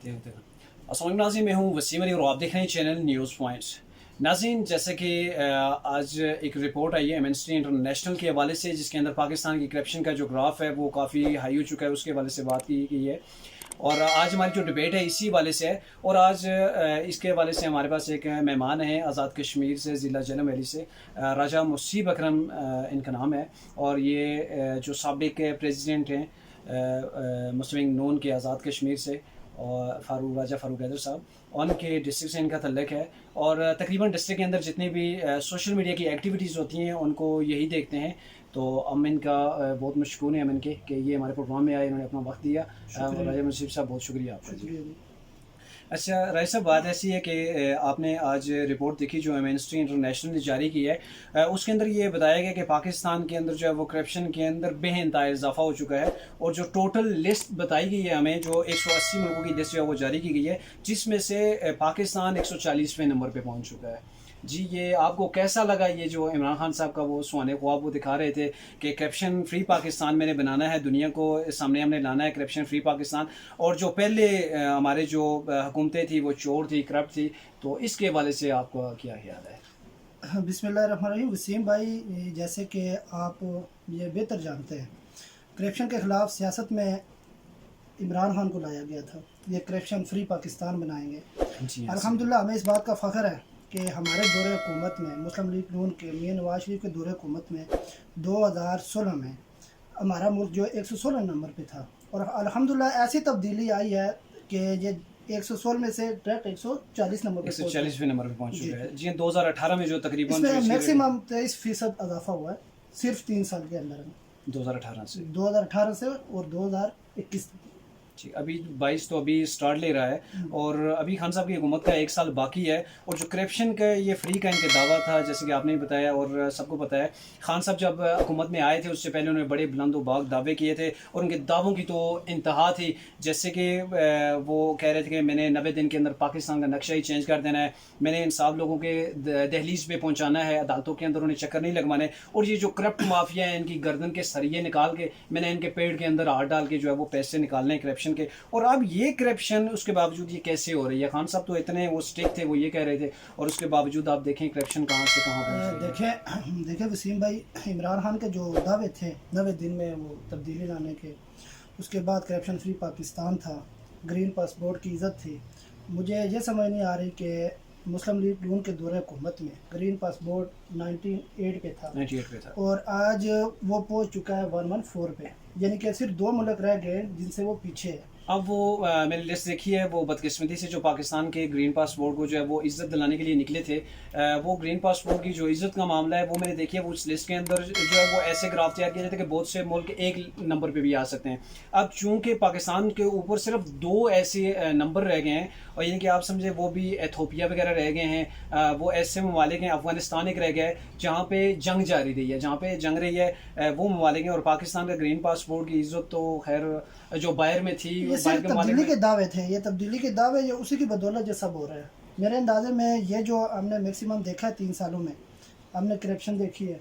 अस्सलाम नाज़रीन, मैं हूँ वसीम अली और आप देख रहे हैं चैनल न्यूज़ पॉइंट्स। नाज़रीन, जैसे कि आज एक रिपोर्ट आई है एमनेस्टी इंटरनेशनल के हवाले से, जिसके अंदर पाकिस्तान की करप्शन का जो ग्राफ है वो काफ़ी हाई हो चुका है, उसके हवाले से बात की गई है। और आज हमारी जो डिबेट है इसी हवाले से है। और आज इसके हवाले से हमारे पास एक मेहमान है आज़ाद कश्मीर से, ज़िला जलम वैली से, राजा मुसीब अकरम इनका नाम है। और ये जो साबिक प्रेसिडेंट हैं मुस्लिम लीग नून के आज़ाद कश्मीर से, और राजा फ़ारूक हैदर साहब, उनके डिस्ट्रिक्ट से इनका तल्लुक़ है। और तकरीबन डिस्ट्रिक्ट के अंदर जितनी भी सोशल मीडिया की एक्टिविटीज़ होती हैं उनको यही देखते हैं। तो हम इनका बहुत मशकूर हैं हम इनके कि ये हमारे प्रोग्राम में आए, इन्होंने अपना वक्त दिया। राजा मुसीब साहब, बहुत शुक्रिया आपका। अच्छा राय साहब, बात ऐसी है कि आपने आज रिपोर्ट देखी जो एमनेस्टी इंटरनेशनल ने जारी की है। उसके अंदर ये बताया गया कि पाकिस्तान के अंदर जो है वो करप्शन के अंदर बेइंतहा इजाफा हो चुका है। और जो टोटल लिस्ट बताई गई है हमें, जो 180 मुल्कों की लिस्ट जो है वो जारी की गई है, जिसमें से पाकिस्तान 140वें नंबर पर पहुँच चुका है। जी, ये आपको कैसा लगा? ये जो इमरान खान साहब का वो सुहाने ख्वाब वो दिखा रहे थे कि करप्शन फ्री पाकिस्तान मैंने बनाना है, दुनिया को सामने हमने लाना है करप्शन फ्री पाकिस्तान। और जो पहले हमारे जो हुकूमतें थी वो चोर थी, करप्ट थी, तो इसके हवाले से आपका क्या ख्याल है? बिस्मिल्लाहिर्रहमानिर्रहीम। वसीम भाई, जैसे कि आप ये बेहतर जानते हैं, करप्शन के ख़िलाफ़ सियासत में इमरान खान को लाया गया था। ये करप्शन फ्री पाकिस्तान बनाएंगे। अल्हम्दुलिल्लाह, हमें इस बात का फ़ख्र है कि हमारे दौरे हुकूमत में, मुस्लिम लीग नून के मियां नवाज शरीफ के दौरे हुकूमत में 2016 में हमारा मुल्क जो 116 नंबर पे था। और अल्हम्दुलिल्लाह ऐसी तब्दीली आई है कि ये 116 में से डायरेक्ट 140 नंबर पे 140वें नंबर पे पहुंच चुका है। जी, 2018 में जो तकरीबन मैक्सिमम 23% इजाफा हुआ है सिर्फ 3 साल के अंदर में, 2018 से और 2021। जी, अभी 22 तो अभी स्टार्ट ले रहा है और अभी खान साहब की हुकूमत का 1 साल बाकी है। और जो करप्शन का ये फ्री का इनके दावा था, जैसे कि आपने भी बताया और सबको पता है, खान साहब जब हुकूमत में आए थे उससे पहले उन्होंने बड़े बुलंद बाग दावे किए थे और उनके दावों की तो इंतहा थी। जैसे कि वो कह रहे थे कि मैंने 90 दिन के अंदर पाकिस्तान का नक्शा ही चेंज कर देना है, मैंने इंसाफ लोगों के दहलीज पे पहुँचाना है, अदालतों के अंदर उन्हें चक्कर नहीं लगवाने, और ये जो करप्ट माफिया है इनकी गर्दन के सरिये निकाल के मैंने इनके पेड़ के अंदर हाथ डाल के जो है वो पैसे निकालने हैं करप्शन के। और अब ये करप्शन उसके बावजूद ये कैसे हो रही है? खान साहब तो इतने वो स्टिक थे, वो ये कह रहे थे, और उसके बावजूद आप देखें करप्शन कहाँ से कहाँ पहुँच रही है। देखें वसीम भाई, इमरान खान के जो दावे थे 90 दिन में वो तब्दीली लाने के, उसके बाद करप्शन फ्री पाकिस्तान था, ग्रीन पासपोर्ट की इज़्ज़त थी। मुझे ये समझ नहीं आ रही कि मुस्लिम लीग नून के दौरे हुकूमत में ग्रीन पासपोर्ट 98 पे था और आज वो पहुंच चुका है 114 पे, यानी कि सिर्फ 2 मुल्क रह गए जिनसे वो पीछे है। अब वो मैंने लिस्ट देखी है, वो बदकिस्मती से जो पाकिस्तान के ग्रीन पासपोर्ट को जो है वो इज़्ज़त दिलाने के लिए निकले थे, वो ग्रीन पासपोर्ट की जो इज़्ज़त का मामला है वो मैंने देखी है, वो उस लिस्ट के अंदर जो है वो ऐसे ग्राफ तैयार किया जाता है कि बहुत से मुल्क 1 नंबर पे भी आ सकते हैं। अब चूंकि पाकिस्तान के ऊपर सिर्फ 2 ऐसे नंबर रह गए हैं, और यानी कि आप समझे वो भी एथोपिया वगैरह रह गए हैं, वो ऐसे ममालिक हैं, अफगानिस्तान एक रह गया है जहाँ पे जंग जारी रही है, जहाँ पे जंग रही है वो ममालिक हैं। और पाकिस्तान का ग्रीन पासपोर्ट की इज़्ज़त तो खैर जो बाहर में थी, तब्दीली के दावे थे, ये तब्दीली के दावे ये उसी की बदौलत जो सब हो रहा है। मेरे अंदाजे में ये जो हमने मैक्सिमम देखा है 3 सालों में, हमने करप्शन देखी है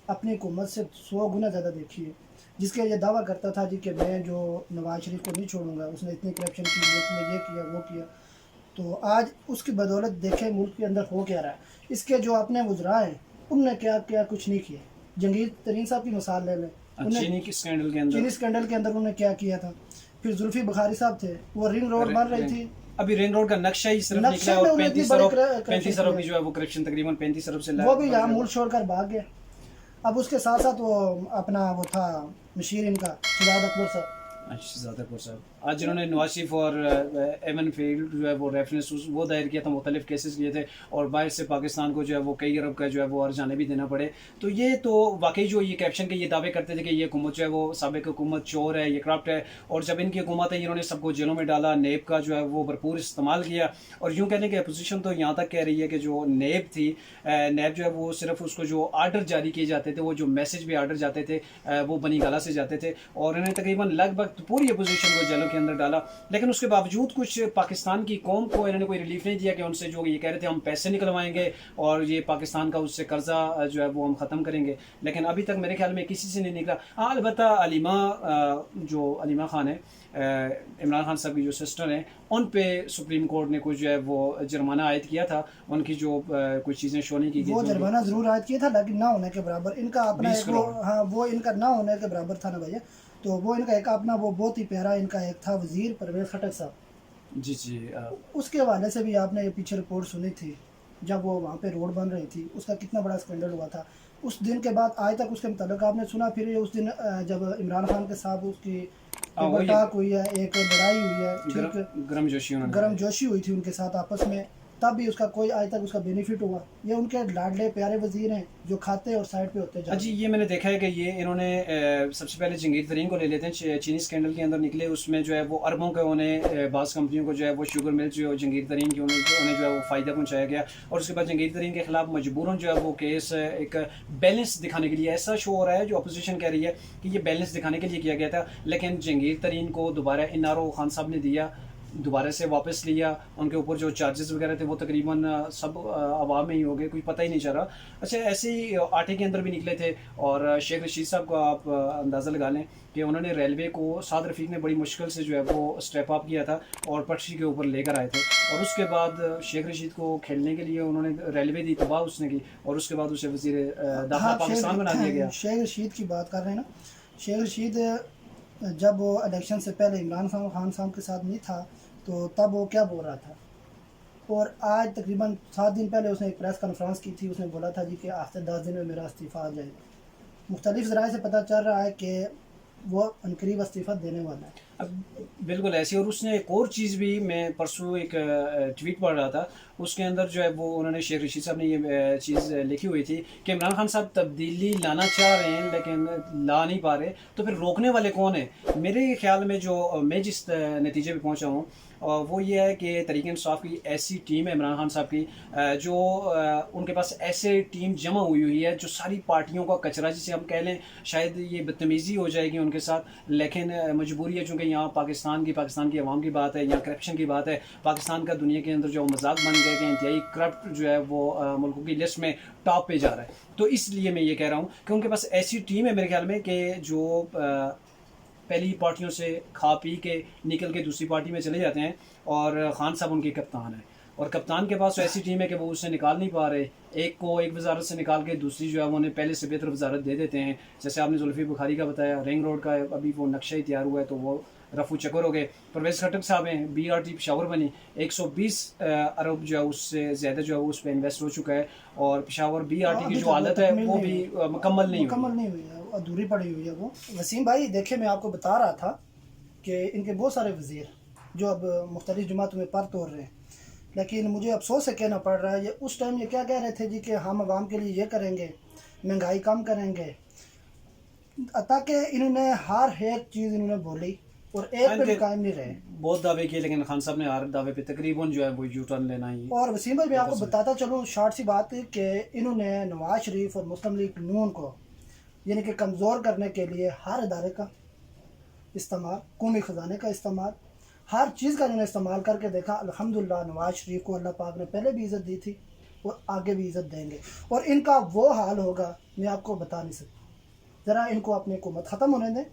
अपनी हुकूमत से 100 गुना ज़्यादा देखी है। जिसके ये दावा करता था जी कि मैं जो नवाज शरीफ को नहीं छोड़ूंगा, उसने इतनी करप्शन की, मुल्क में ये किया वो किया, तो आज उसकी बदौलत देखे मुल्क के अंदर हो क्या रहा है। इसके जो अपने वज़रा हैं उनने क्या किया? कुछ नहीं किया। जंगीर तरीन साहब की मिसाल ले लें, चीनी स्कैंडल के अंदर उन्होंने क्या किया था। फिर जुल्फी बुखारी साहब थे, वो रिंग रोड बन रही थी, अभी रिंग रोड का नक्शा ही सिर्फ निकला और 35 अरब की जो है वो करप्शन तकरीबन 35 अरब से वो भी यहाँ मुल्क छोड़कर भाग गया। अब उसके साथ साथ वो अपना वो था मशीर इनका शहजाद अकबर साहब, आज जिन्होंने नवाज शरीफ और एमन फील्ड जो है वो रेफरेंस वो दायर किया था, मुख्तलिफ केसेस किए थे, और बाहर से पाकिस्तान को जो है वो कई अरब का जो है वो अर्जाने भी देना पड़े। तो ये तो वाकई जो ये कैप्शन के ये दावे करते थे कि ये हुकूमत जो है वो साबिक हुकूमत चोर है, ये करप्ट है, और जब इनकी हुकूमत है इन्होंने सबको जेलों में डाला, नेब का जो है वो भरपूर इस्तेमाल किया। और यूँ कहने की अपोजिशन तो यहाँ तक कह रही है कि जो नेब थी, नेब जो है वो सिर्फ उसको जो आर्डर जारी किए जाते थे, वो जो मैसेज भी आर्डर जाते थे वो बनी गाला से जाते थे, और इन्हें तकरीबन लगभग पूरी अपोजिशन को जेलों के अंदर डाला, लेकिन उसके बावजूद कुछ पाकिस्तान की कौम को इन्होंने कोई रिलीफ नहीं दिया कि उनसे जो ये कह रहे थे हम पैसे निकलवाएंगे और ये पाकिस्तान का उससे कर्जा जो है वो हम ख़त्म करेंगे, लेकिन अभी तक मेरे ख्याल में किसी से नहीं निकला। हाँ, अलबत्ता अलीमा खान है, इमरान खान साहब की जो सिस्टर हैं, उन पे सुप्रीम कोर्ट ने कुछ जो है वो जुर्माना आयद किया था, उनकी जो कुछ चीज़ें शो नहीं की गई, वो जुर्माना ज़रूर आयद किया था, लेकिन ना होने के बराबर इनका अपना एक वो, हाँ वो इनका ना होने के बराबर था ना भैया। तो वो इनका एक अपना वो बहुत ही प्यारा इनका एक था वजीर परवेज़ खटक साहब, जी उसके हवाले से भी आपने पीछे रिपोर्ट सुनी थी, जब वो वहाँ पे रोड बन रही थी उसका कितना बड़ा स्कैंडल हुआ था। उस दिन के बाद आज तक उसके मुताबिक आपने सुना फिर ये उस दिन जब इमरान खान के साथ उसकी टाक हुई है, एक लड़ाई हुई है, ठीक, गर्म जोशी हुई थी उनके साथ आपस में, तब भी उसका कोई आज तक उसका बेनिफिट हुआ। ये उनके लाडले प्यारे वजीर हैं जो खाते और साइड पे होते जाते। जी, ये मैंने देखा है कि ये इन्होंने सबसे पहले जंगीर तरीन को ले लेते हैं, चीनी स्कैंडल के अंदर निकले, उसमें जो है वो अरबों के उन्हें बाज़ कंपनियों को जो है वो शुगर मिल जो जंगीर तरीन की उन्हें जो है वो फ़ायदा पहुँचाया गया, और उसके बाद जंगीर तरीन के खिलाफ मजबूरन जो है वो केस एक बैलेंस दिखाने के लिए, ऐसा शो हो रहा है जो अपोजिशन कह रही है कि ये बैलेंस दिखाने के लिए किया गया था, लेकिन जंगीर तरीन को दोबारा इनारो खान साहब ने दिया, दोबारा से वापस लिया, उनके ऊपर जो चार्जेस वगैरह थे वो तकरीबन सब अवाम में ही हो गए, कुछ पता ही नहीं चल रहा। अच्छा, ऐसे ही आटे के अंदर भी निकले थे, और शेख रशीद साहब को आप अंदाज़ा लगा लें कि उन्होंने रेलवे को साद रफ़ीक ने बड़ी मुश्किल से जो है वो स्टेप अप किया था और पटरी के ऊपर लेकर आए थे, और उसके बाद शेख रशीद को खेलने के लिए उन्होंने रेलवे दी, तबाह उसने की, और उसके बाद उसे वज़ीर दाखिला पाकिस्तान बना दिया गया। शेख रशीद की बात कर रहे हैं ना, शेख रशीद जब वो इलेक्शन से पहले इमरान खान साहब के साथ नहीं था तो तब वो क्या बोल रहा था, और आज तकरीबन 7 दिन पहले उसने एक प्रेस कॉन्फ्रेंस की थी, उसने बोला था जी कि आफ्टर 10 दिन में मेरा इस्तीफ़ा आ जाएगा। मुख्तलिफ ज़राए से पता चल रहा है कि वो अनकरीब इस्तीफ़ा देने वाला है। अब बिल्कुल ऐसी, और उसने एक और चीज़ भी, मैं परसों एक ट्वीट पढ़ रहा था, उसके अंदर जो है वो उन्होंने शेख रशीद साहब ने ये चीज़ लिखी हुई थी कि इमरान खान साहब तब्दीली लाना चाह रहे हैं लेकिन ला नहीं पा रहे, तो फिर रोकने वाले कौन है? मेरे ख्याल में जो मैं जिस नतीजे पे पहुंचा हूँ वो ये है कि तहरीक इंसाफ की ऐसी टीम है इमरान खान साहब की, जो उनके पास ऐसे टीम जमा हुई है जो सारी पार्टियों का कचरा, जिसे हम कह लें, शायद ये बदतमीज़ी हो जाएगी उनके साथ, लेकिन मजबूरी है चूँकि यहाँ पाकिस्तान की आवाम की बात है, यहाँ करप्शन की बात है, पाकिस्तान का दुनिया के अंदर जो मजाक बन गया कि इंतहाई करप्ट जो है वो मुल्कों की लिस्ट में टॉप पे जा रहा है। तो इसलिए मैं ये कह रहा हूँ कि उनके पास ऐसी टीम है मेरे ख्याल में कि जो पहली पार्टियों से खा पी के निकल के दूसरी पार्टी में चले जाते हैं, और खान साहब उनके कप्तान हैं, और कप्तान के पास ऐसी टीम है कि वो उससे निकाल नहीं पा रहे, एक को एक वजारत से निकाल के दूसरी जो है वो उन्हें पहले से बेहतर वजारत दे देते हैं। जैसे आपने जुल्फी बुखारी का बताया, रिंग रोड का अभी वो नक्शा ही तैयार हुआ है तो वो रफू चक्कर हो गए। परवेज़ खटक साहब हैं, BRT पेशावर बनी, 120 अरब जो है उससे ज़्यादा जो है उस पर इन्वेस्ट हो चुका है, और पेशावर BRT की जो हालत है वो भी मुकम्मल नहीं हुई है, अधूरी पड़ी हुई है वो। वसीम भाई देखिए, मैं आपको बता रहा था कि इनके बहुत सारे वज़ीर जो अब मुख्तलिफ जमातों में पर तोड़ रहे हैं, लेकिन मुझे अफसोस से कहना पड़ रहा है, ये उस टाइम ये क्या कह रहे थे जी कि हम आवाम के लिए ये करेंगे, महंगाई कम करेंगे, ताकि इन्होंने हर एक चीज़ इन्होंने बोली और एक पे भी कायम नहीं रहे। बहुत दावे किए, लेकिन खान साहब ने हर दावे पे तकरीबन जो है वो यू टर्न लेना ही। और वसीम भाई मैं आपको बताता चलूँ शॉर्ट सी बात कि इन्होंने नवाज शरीफ और मुस्लिम लीग नून को यानी कि कमज़ोर करने के लिए हर इदारे का इस्तेमाल, कौमी ख़जाने का इस्तेमाल, हर चीज़ का इन्होंने इस्तेमाल करके देखा। अल्हम्दुलिल्लाह नवाज शरीफ को अल्लाह पाक ने पहले भी इज़्ज़त दी थी और आगे भी इज़्ज़त देंगे, और इनका वो हाल होगा मैं आपको बता नहीं सकता। ज़रा इनको अपनी हुकूमत ख़त्म होने दें,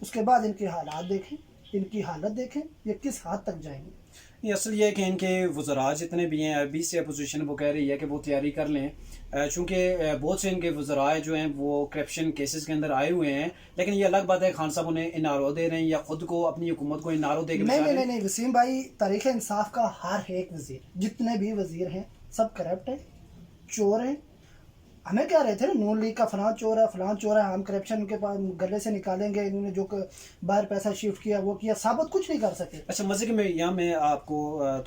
उसके बाद इनके हालात देखें, इनकी हालत देखें, ये किस हद तक जाएंगे। ये असल ये है कि इनके वज़रा जितने भी हैं, अभी से अपोजिशन वो कह रही है कि वो तैयारी कर लें, चूँकि बहुत से इनके वज़रा जो हैं वो करप्शन केसेस के अंदर आए हुए हैं, लेकिन ये अलग बात है खान साहब उन्हें इनारो दे रहे हैं या ख़ुद को अपनी हुकूमत को इनारो दे के नहीं वसीम भाई, तहरीक इंसाफ का हर एक वज़ीर, जितने भी वज़ीर हैं सब करप्ट हैं, चोर हैं। हमें क्या रहे थे ना, नून लीग का फलां चोर है, फलां चोर है, हम करप्शन के पास गले से निकालेंगे, इन्होंने जो बाहर पैसा शिफ्ट किया वो किया, साबित कुछ नहीं कर सके। अच्छा, मज़े के में यहाँ मैं आपको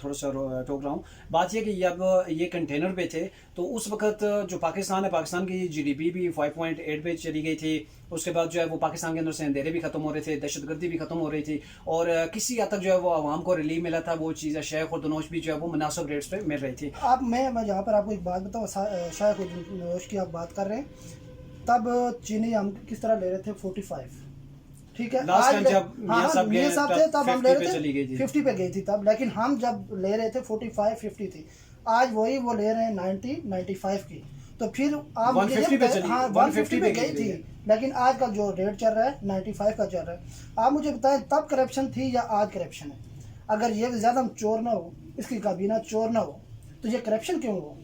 थोड़ा सा टोक रहा हूँ। बात यह कि जब ये कंटेनर पे थे तो उस वक्त जो पाकिस्तान है, पाकिस्तान की GDP भी 5.8 पे चली गई थी, उसके बाद जो है वो पाकिस्तान के अंदर से अंधेरे भी ख़त्म हो रहे थे, दहशतगर्दी भी ख़त्म हो रही थी, और किसी हद तक जो है वो आवाम को रिलीफ मिला था, वो चीज़ शेख और दनोश भी जो है वो मुनासिब रेट्स पे मिल रही थी। मैं यहाँ पर आपको एक बात बताऊँ, शेख और दनोश की आप बात कर रहे हैं, तब चीनी हम किस तरह ले रहे थे 45, ठीक है। लास्ट टाइम आज जब मियां साहब गए मियां साहब थे तब हम ले 50 पे रहे चली गई थे थी। 50 पे गई थी तब, लेकिन हम जब ले रहे थे 45 50 थी। आज वही वो ले रहे हैं 90 95 की। तो फिर आप मुझे 150 ये पे बताएं, चली, हाँ 150 150 पे पे गई गई थी, है। लेकिन आज का जो रेट चल रहा है 95 का चल रहा है। आप मुझे बताएं तब करप्शन थी या आज करप्शन है? अगर ये ज़्यादा चोर ना हो, इसकी काबीना चोर ना हो, तो ये करप्शन क्यों हो?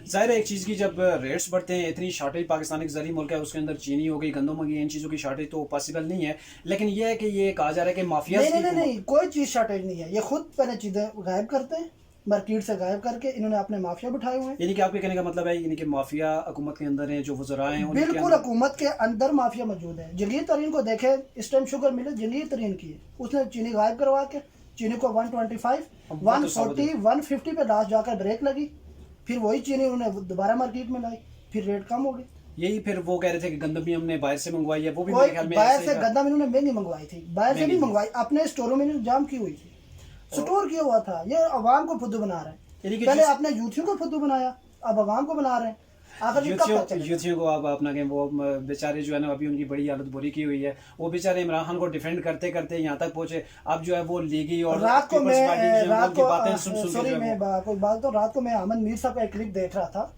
जाहिर है एक चीज़ की जब रेट्स बढ़ते हैं, इतनी शॉर्टेज पाकिस्तान एक ज़रिए मुल्क है, उसके अंदर चीनी हो गई, गंदम हो गई, इन चीज़ों की शॉर्टेज तो पॉसिबल नहीं है। लेकिन ये है कि ये कहा जा रहा है कि माफिया नहीं, कोई चीज़ शॉर्टेज नहीं है। ये खुद पहले चीज़ें गायब करते हैं, मार्केट से गायब करके इन्होंने अपने माफिया बिठाए हुए हैं। यानी कि आपके कहने का मतलब है यानी कि माफिया हुकूमत के अंदर है, जो वज़रा हैं उनके बिल्कुल अंदर। हुकूमत के अंदर माफिया मौजूद है। जंगीर तरीन को देखे, इस टाइम शुगर मिले जंगीर तरीन की है, उसने चीनी गायब करवा के चीनी को 125 140 150 पे लास्ट जाकर ब्रेक लगी, फिर वही चीनी उन्होंने दोबारा मार्केट में लाई, फिर रेट कम हो गई। यही फिर वो कह रहे थे कि गंदम भी हमने बाहर से मंगवाई है, वो भी कोई मेरे ख्याल में बाहर ऐसे से ही था। गंदम इन्होंने महंगी मंगवाई थी, बाहर से नहीं मंगवाई, अपने स्टोरों में इन्होंने जाम की हुई थी, स्टोर किया हुआ था। ये अवाम को फुद्दू बना रहे हैं। यानी कि पहले अपने यूथियों को फुद्दू बनाया, अब अवाम को बना रहे हैं। आखिर ये कब तक चलेगा? यूथियों को आप अपना कहें, वो बेचारे जो है ना अभी उनकी बड़ी हालत बुरी की हुई है, वो बेचारे इमरान खान को डिफेंड करते करते यहाँ तक पहुंचे। अब जो है वो लीगी और रात को मैं बातें सुन सॉरी मैं कोई बात तो रात को मैं अहमद मीर साहब का एक क्लिप देख रहा था।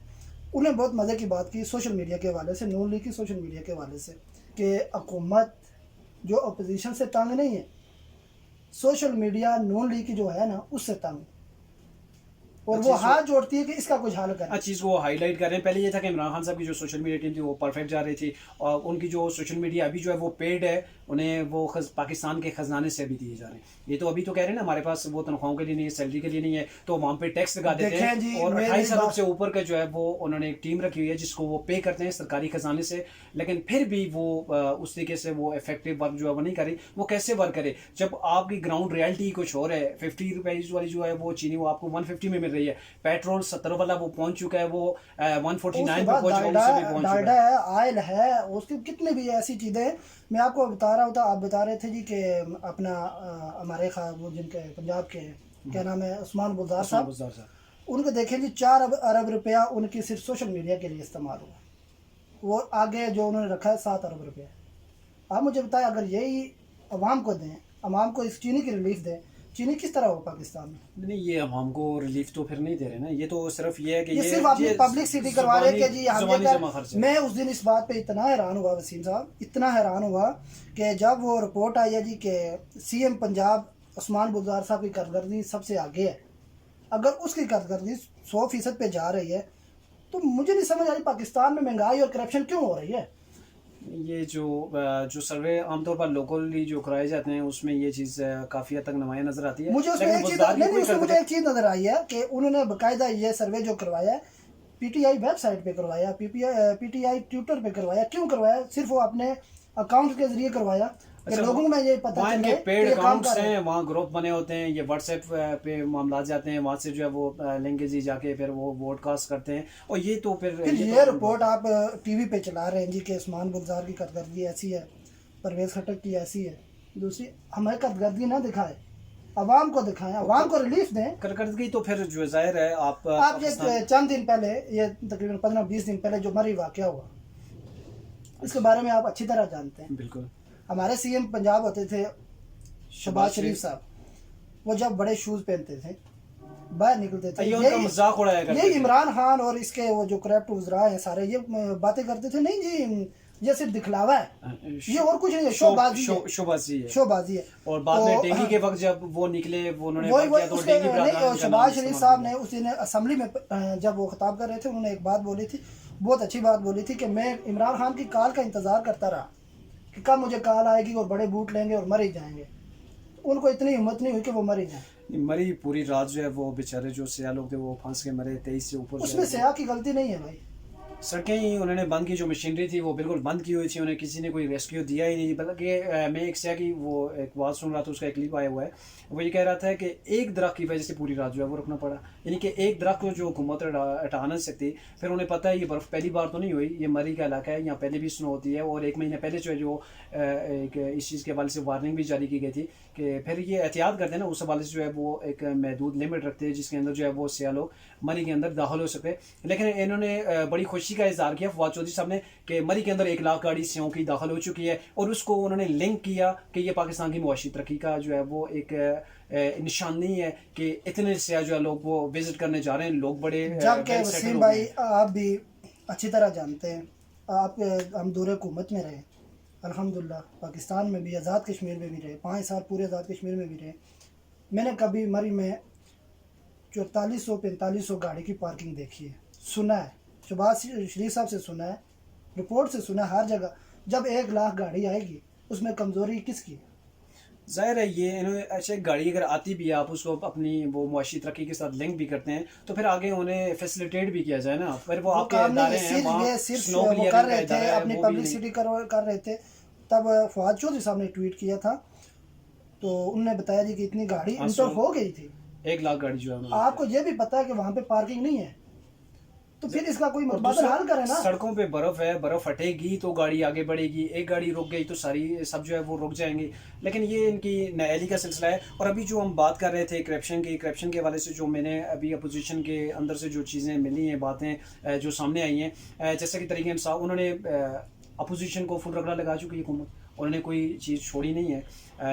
उन्हें बहुत मज़े की बात की सोशल मीडिया के हवाले से, नून लीग की सोशल मीडिया के हवाले से, कि हुकूमत जो अपोजिशन से तंग नहीं है, सोशल मीडिया नून लीग की जो है ना उससे तंग, और वो हाथ जोड़ती है कि इसका कुछ हल करें। चीज़ को हाईलाइट कर रहे हैं। पहले ये था कि इमरान खान साहब की जो सोशल मीडिया टीम थी वो परफेक्ट जा रही थी, और उनकी जो सोशल मीडिया अभी जो है वो पेड है, उन्हें वो पाकिस्तान के खजाने से भी दिए जा रहे हैं। ये तो अभी तो कह रहे हैं ना हमारे पास वो तनख्वाहों के लिए नहीं है, सैलरी के लिए नहीं है, तो वहाँ पे टैक्स लगा देते हैं। और 28 अरब से ऊपर का जो है वो उन्होंने एक टीम रखी हुई है जिसको वो पे करते हैं सरकारी खजाने से, लेकिन फिर भी वो उस तरीके से वो इफेक्टिव वर्क जो है वो नहीं करी। वो कैसे वर्क करे जब आपकी ग्राउंड रियलिटी कुछ और है? 50 रुपीज़ वाली जो है वो चीनी वो आपको 150 में मिल रही है, पेट्रोल 70 वाला वो पहुंच चुका है, वो 149 पे पहुंच चुका है, डालडा है, ऑयल है, उसकी कितने भी ऐसी चीज़ें मैं आपको बता रहा होता। आप बता रहे थे जी कि अपना हमारे वो जिनके पंजाब के क्या नाम है उस्मान बुज़दार साहब, उनको देखें जी 4 अरब रुपया उनकी सिर्फ सोशल मीडिया के लिए इस्तेमाल हुआ, वो आगे जो उन्होंने रखा है 7 अरब रुपया। आप मुझे बताएं अगर यही अवाम को दें, अवाम को इस चीनी की रिलीफ दें, चीनी किस तरह हो पाकिस्तान में? नहीं, ये अवाम को रिलीफ तो फिर नहीं दे रहे ना, ये तो सिर्फ ये है कि ये सिर्फ अपनी पब्लिसिटी करवा रहे कि जी मैं उस दिन इस बात पे इतना हैरान हुआ वसीम साहब, इतना हैरान हुआ कि जब वो रिपोर्ट आई है जी कि सीएम पंजाब उस्मान बुज़दार साहब की कारकर्दगी सबसे आगे है। अगर उसकी कारकर्दगी 100% पे जा रही है तो मुझे नहीं समझ आ रही पाकिस्तान में महंगाई और करप्शन क्यों हो रही है। ये जो सर्वे आमतौर पर लोकली जो कराए जाते हैं उसमें ये चीज़ काफ़ी हद तक नुमाया नजर आती है। मुझे उसमें एक चीज़ मुझे एक चीज़ नजर आई है कि उन्होंने बाकायदा ये सर्वे जो करवाया है पीटीआई वेबसाइट पे करवाया, पीटीआई ट्विटर पे करवाया। क्यों करवाया? सिर्फ वो अपने अकाउंट के जरिए करवाया। लोगों में ये पता वहाँ इनके पेड अकाउंट्स हैं, वहाँ ग्रुप बने होते हैं, ये व्हाट्सएप पे मामला जाते हैं, वहाँ से जो है वो लिंकेज ही जाके फिर वो वोडकास्ट करते हैं। और ये तो फिर ये रिपोर्ट आप टीवी पे चला रहे हैं जी कि उस्मान बुज़दार की कारकर्दगी ऐसी है, परवेज़ खटक की ऐसी है। दूसरी हमें कारकर्दगी ना दिखाए, अवाम को दिखाएं, अवाम को रिलीफ दें। कारकर्दगी तो फिर जो जाहिर है आप ये चंद दिन पहले, ये तकरीबन 15-20 दिन पहले जो मरी वाक़या हुआ, इसके बारे में आप अच्छी तरह जानते हैं। बिल्कुल। हमारे सीएम पंजाब होते थे शहबाज शरीफ साहब, वो जब बड़े शूज पहनते थे बाहर निकलते थे, ये मजाक उड़ाया करते थे। ये इमरान खान और इसके वो जो करप्ट वज़रा हैं सारे ये बातें करते थे, नहीं जी ये सिर्फ दिखलावा है, ये और कुछ नहीं है, शोबाजी है। और बाद में डेंगी के वक्त जब वो निकले उन्होंने शहबाज शरीफ साहब ने उस दिन असम्बली में जब वो खिताब कर रहे थे उन्होंने एक बात बोली थी, बहुत अच्छी बात बोली थी कि मैं इमरान खान की कॉल का इंतज़ार करता रहा कि कब मुझे कॉल आएगी और बड़े बूट लेंगे और मर ही जाएंगे। उनको इतनी हिम्मत नहीं हुई कि वो मर ही जाए। मरी पूरी रात जो है वो बेचारे जो सियाह लोग थे वो फंस के मरे, 23 से ऊपर। उसमें सियाह की गलती नहीं है भाई, सड़कें ही उन्होंने बंद की, जो मशीनरी थी वो बिल्कुल बंद की हुई थी, उन्हें किसी ने कोई रेस्क्यू दिया ही नहीं। बल्कि मैं एक सियाह की वो एक बात सुन रहा था, उसका एक क्लिप आया हुआ है, वो ये कह रहा था कि एक दरख्त की वजह से पूरी रात जो है वो रुकना पड़ा। यानी कि एक दरख्त को जो हुकूमत हटा नहीं सकती, फिर उन्हें पता है ये बर्फ़ पहली बार तो नहीं हुई, ये मरी का इलाका है, यहाँ पहले भी स्नो होती है। और 1 महीने पहले जो है जो एक इस चीज़ के हवाले से वार्निंग भी जारी की गई थी کہ پھر یہ احتیاط کرتے ہیں نا اس حوالے سے جو ہے وہ ایک محدود لمٹ رکھتے ہیں جس کے اندر جو ہے وہ سیاح لوگ مری کے اندر داخل ہو سکتے. لیکن انہوں نے بڑی خوشی کا اظہار کیا فواد چودھری صاحب نے کہ مری کے اندر 1 لاکھ گاڑی سیاحوں کی داخل ہو چکی ہے, اور اس کو انہوں نے لنک کیا کہ یہ پاکستان کی معاشی ترقی کا جو ہے وہ ایک نشانی ہے کہ اتنے سیاح جو ہے لوگ وہ وزٹ کرنے جا رہے ہیں. لوگ بڑے جبکہ وسیم بھائی آپ بھی اچھی طرح جانتے ہیں, آپ ہم دور حکومت میں رہے, الحمدللہ پاکستان میں بھی, آزاد کشمیر میں بھی رہے, 5 سال پورے آزاد کشمیر میں بھی رہے. میں نے کبھی مری میں 4400-4500 گاڑی کی پارکنگ دیکھی ہے, سنا ہے, شہباز شریف صاحب سے سنا ہے, رپورٹ سے سنا ہے, ہر جگہ. جب 1 لاکھ گاڑی آئے گی اس میں کمزوری کس کی؟ ظاہر ہے یہ انہوں نے ایسے گاڑی اگر آتی بھی ہے آپ اس کو اپنی وہ معاشی ترقی کے ساتھ لنک بھی کرتے ہیں تو پھر آگے انہیں فیسیلیٹیٹ بھی کیا جائے نا. پھر وہ آپ کے ادارے ہیں وہاں سنو وہ کلیئرنگ کر کا رہے تھے, ادارہ ہے اپنی وہ بھی پبلسٹی کر رہے تھے. تب فواد چودھری صاحب نے ٹویٹ کیا تھا تو انہوں نے بتایا جی کہ اتنی گاڑی انٹر ہو گئی تھی, 1 لاکھ گاڑی جو ہے. آپ کو یہ بھی پتا ہے کہ وہاں پہ پارکنگ نہیں ہے, تو پھر اس کا کوئی متبادل حل کرے نا. سڑکوں پہ برف ہے, برف ہٹے گی تو گاڑی آگے بڑھے گی, ایک گاڑی رک گئی تو ساری سب جو ہے وہ رک جائیں گی. لیکن یہ ان کی نااہلی کا سلسلہ ہے. اور ابھی جو ہم بات کر رہے تھے کرپشن کے حوالے سے, جو میں نے ابھی اپوزیشن کے اندر سے جو چیزیں ملی ہیں, باتیں جو سامنے آئی ہیں, جیسا کہ طریقہ انصاف, انہوں نے اپوزیشن کو فل رگڑا لگا چکی ہے حکومت, انہوں نے کوئی چیز چھوڑی نہیں ہے.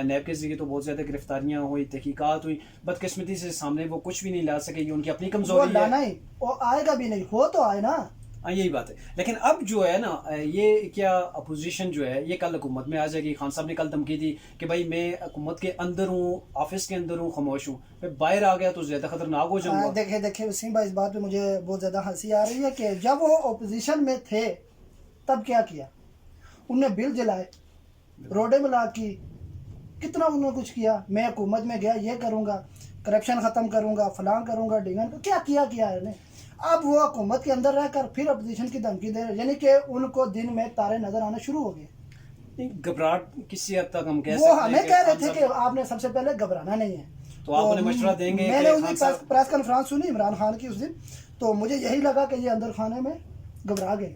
نیب کے ذریعے تو بہت زیادہ گرفتاریاں ہوئی, تحقیقات ہوئی, بدقسمتی سے سامنے وہ کچھ بھی نہیں لا سکے, یہ ان کی اپنی کمزوری ہے. نہیں, وہ آئے گا بھی نہیں, ہو تو آئے نا. ہاں یہی بات ہے. لیکن اب جو ہے نا یہ کیا اپوزیشن جو ہے یہ کل حکومت میں آ جائے گی. خان صاحب نے کل دھمکی دی کہ بھائی میں حکومت کے اندر ہوں, آفس کے اندر ہوں, خاموش ہوں, میں باہر آ گیا تو زیادہ خطرناک ہو جاؤں گا. دیکھیں وسیم بھائی, اس بات پہ مجھے بہت زیادہ ہنسی آ رہی ہے کہ جب وہ اپوزیشن میں تھے تب کیا کیا انہوں نے, بل جلائے, روڈیں بلاک کی, کتنا انہوں نے کچھ کیا. میں حکومت میں گیا, یہ کروں گا, کرپشن ختم کروں گا, فلاں کروں گا, ڈنگن, کیا ہے انہیں. اب وہ حکومت کے اندر رہ کر پھر اپوزیشن کی دھمکی دے رہے, یعنی کہ ان کو دن میں تارے نظر آنا شروع ہو گئے. گھبراہٹ کسی حد تک ہم کہہ سکتے وہ ہیں, ہمیں کہہ رہے تھے کہ آپ نے سب سے پہلے گھبرانا نہیں ہے. تو آپ انہیں مشورہ دیں گے. میں نے اس دن پریس کانفرنس سنی عمران خان کی اس دن, تو مجھے یہی لگا کہ یہ اندر خانے میں گھبرا گئے.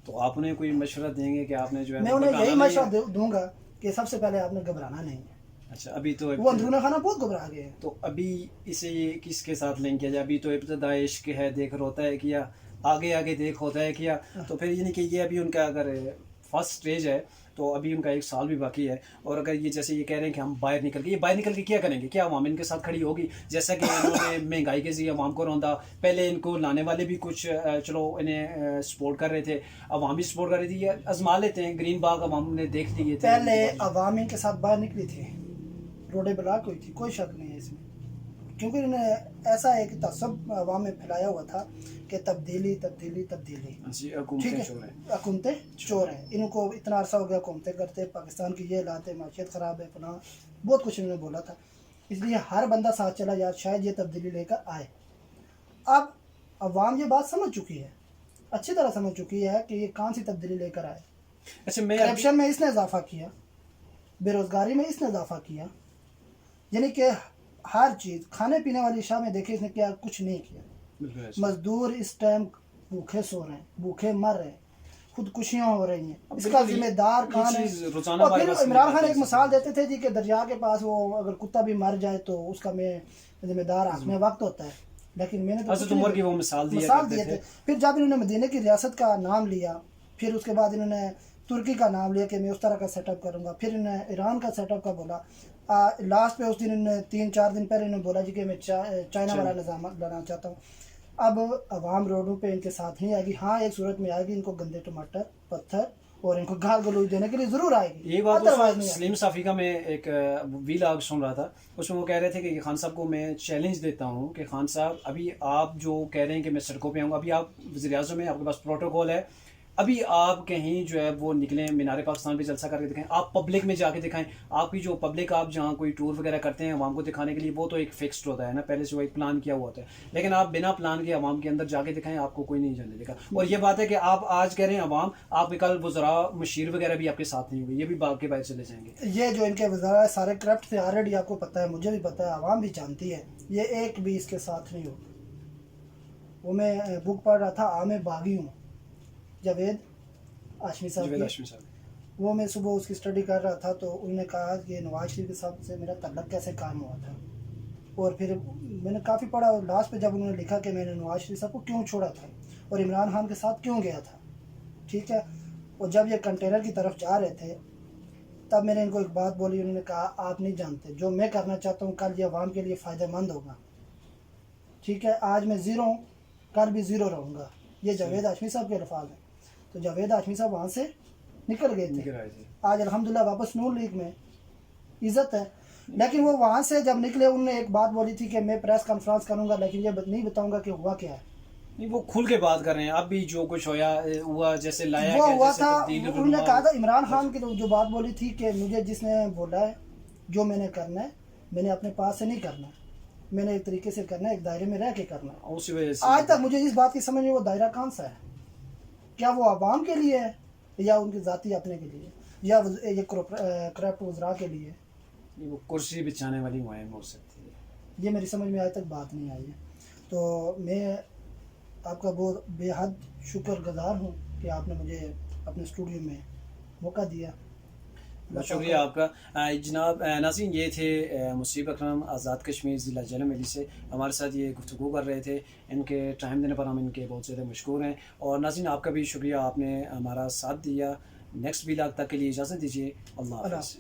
تو آپ انہیں کوئی مشورہ دیں گے کہ آپ نے جو ہے, میں انہیں یہی مشورہ دوں گا کہ سب سے پہلے آپ نے گھبرانا نہیں ہے. اچھا, ابھی تو وہ اندرون خانہ بہت گھبرا گئے ہیں. تو ابھی اسے کس کے ساتھ لنک کیا جائے؟ ابھی تو ابتدا عشق ہے دیکھ ہوتا ہے کیا, آگے دیکھ ہوتا ہے کیا. تو پھر یعنی کہ یہ ابھی ان کا اگر فرسٹ سٹیج ہے تو ابھی ان کا 1 سال بھی باقی ہے. اور اگر یہ جیسے یہ کہہ رہے ہیں کہ ہم باہر نکل کے کیا کریں گے, کیا عوام ان کے ساتھ کھڑی ہوگی؟ جیسا کہ انہوں نے مہنگائی کے ذریعے عوام کو روندا, پہلے ان کو لانے والے بھی کچھ چلو انہیں سپورٹ کر رہے تھے, عوام بھی سپورٹ کر رہی تھی, یہ آزما لیتے ہیں. گرین باغ عوام نے دیکھ لیے تھے, پہلے عوام ان کے ساتھ باہر نکلی تھی, روڈیں بلاک ہوئی تھی, کوئی شک نہیں ہے اس میں, کیونکہ انہوں نے ایسا ایک تعصب عوام میں پھیلایا ہوا تھا کہ تبدیلی. ٹھیک ہے, حکومتیں چور ہیں, ان کو اتنا عرصہ ہو گیا حکومتیں کرتے, پاکستان کی یہ حالات ہے, معیشت خراب ہے, فلاں بہت کچھ انہوں نے بولا تھا. اس لیے ہر بندہ ساتھ چلا یار شاید یہ تبدیلی لے کر آئے. اب عوام یہ بات سمجھ چکی ہے, اچھی طرح سمجھ چکی ہے کہ یہ کون سی تبدیلی لے کر آئے. کرپشن میں اس نے اضافہ کیا, بے روزگاری میں اس نے اضافہ کیا, یعنی کہ ہر چیز, کھانے پینے والی اشیاء میں دیکھیں اس نے کیا, کچھ نہیں کیا. مزدور اس ٹائم بھوکے سو رہے ہیں, بھوکے مر رہے ہیں, خودکشیاں ہو رہی ہیں. اس کا ذمہ دار کون ہے؟ اور پھر عمران خان ایک مثال دیتے تھے جی کہ دریا کے پاس وہ اگر کتا بھی مر جائے تو اس کا میں ذمہ دار حاکم وقت ہوتا ہے. لیکن میں نے حضرت عمر کی وہ مثال دیے تھے. پھر جب انہوں نے مدینہ کی ریاست کا نام لیا, پھر اس کے بعد انہوں نے ترکی کا نام لیا کہ میں اس طرح کا سیٹ اپ کروں گا, پھر انہوں نے ایران کا سیٹ اپ کا بولا, لاسٹ پہ اس دن انہوں نے 3-4 دن پہلے انہوں نے بولا جی کہ میں چائنا والا نظام لانا چاہتا ہوں. اب عوام روڈوں پہ ان کے ساتھ نہیں آئے گی. ہاں ایک صورت میں آئے گی, ان کو گندے ٹماٹر, پتھر اور ان کو گال گلوچ دینے کے لیے ضرور آئے گی. یہ بات سلیم صافی کا میں ایک ویلاگ سن رہا تھا, اس میں وہ کہہ رہے تھے کہ خان صاحب کو میں چیلنج دیتا ہوں کہ خان صاحب ابھی آپ جو کہہ رہے ہیں کہ میں سڑکوں پہ آؤں گا, ابھی آپ وزیر اعظم ہیں, آپ کے پاس پروٹوکول ہے, ابھی آپ کہیں جو ہے وہ نکلیں, مینار پاکستان پہ جلسہ کر کے دکھائیں, آپ پبلک میں جا کے دکھائیں. آپ کی جو پبلک, آپ جہاں کوئی ٹور وغیرہ کرتے ہیں عوام کو دکھانے کے لیے, وہ تو ایک فکسڈ ہوتا ہے نا, پہلے سے وہ ایک پلان کیا ہوا ہوتا ہے. لیکن آپ بنا پلان کے عوام کے اندر جا کے دکھائیں, آپ کو کوئی نہیں جانے دے گا. اور یہ بات ہے کہ آپ آج کہہ رہے ہیں عوام, آپ کل وزراء مشیر وغیرہ بھی آپ کے ساتھ نہیں ہوئے, یہ بھی باغ کے باہر چلے جائیں گے. یہ جو ان کے وزراء سارے کرپٹ تھے, آلریڈی آپ کو پتہ ہے, مجھے بھی پتہ ہے, عوام بھی جانتی ہے, یہ ایک بھی اس کے ساتھ نہیں ہوگا. وہ میں بک پڑھ رہا تھا, عام باغی ہوں, جاوید ہاشمی صاحب, वो मैं सुबह उसकी स्टडी कर रहा था तो उन्होंने कहा कि नवाज शरीफ के साहब से मेरा तल्लक कैसे कायम हुआ था, और फिर मैंने काफ़ी पढ़ा, लास्ट पे जब उन्होंने लिखा कि मैंने नवाज शरीफ साहब को क्यों छोड़ा था और इमरान खान के साथ क्यों गया था, ठीक है। और जब ये कंटेनर की तरफ जा रहे थे तब मैंने इनको एक बात बोली, उन्होंने कहा आप नहीं जानते जो मैं करना चाहता हूँ कल ये अवाम के लिए फ़ायदेमंद होगा, ठीक है। आज मैं ज़ीरो हूँ, कल भी ज़ीरो रहूँगा। ये जावेद हाशमी साहब के अल्फाज हैं। तो जावेद हाशमी साहब वहाँ से निकल गए थे, आज अल्हम्दुलिल्लाह वापस नून लीग में इज़्ज़त है। लेकिन वो वहाँ से जब निकले उन्होंने एक बात बोली थी कि मैं प्रेस कॉन्फ्रेंस करूँगा लेकिन ये नहीं बताऊँगा कि हुआ क्या है। नहीं, वो खुल के बात कर रहे हैं। अब भी जो कुछ हुआ जैसे लाया वो गया, हुआ जैसे था, तब्दील उन्होंने कहा था इमरान खान की जो बात बोली थी कि मुझे जिसने बोला है जो मैंने करना है मैंने अपने पास से नहीं करना, मैंने एक तरीके से करना है, एक दायरे में रह के करना है। उसी वजह से आज तक मुझे इस बात की समझ में वो दायरा कौन सा है, क्या वो आवाम के लिए है या उनके ज़ाती अपने के लिए या ये करप्ट वज़रा के लिए, वो कुर्सी बिछाने वाली मुहिम हो सकती है। ये मेरी समझ में आज तक बात नहीं आई है। तो मैं आपका बहुत बेहद शुक्रगुज़ार हूँ कि आपने मुझे अपने स्टूडियो में मौका दिया। बहुत शुक्रिया आपका। जनाब नाज़रीन, ये थे मुसीब अकरम आज़ाद कश्मीर ज़िला जलम से हमारे साथ ये गुफ्तगू कर रहे थे। इनके टाइम देने पर हम इनके बहुत ज़्यादा मशकूर हैं। और नाज़रीन आपका भी शुक्रिया, आपने हमारा साथ दिया। नेक्स्ट व्लॉग तक के लिए इजाज़त दीजिए। अल्लाह हाफ़िज़।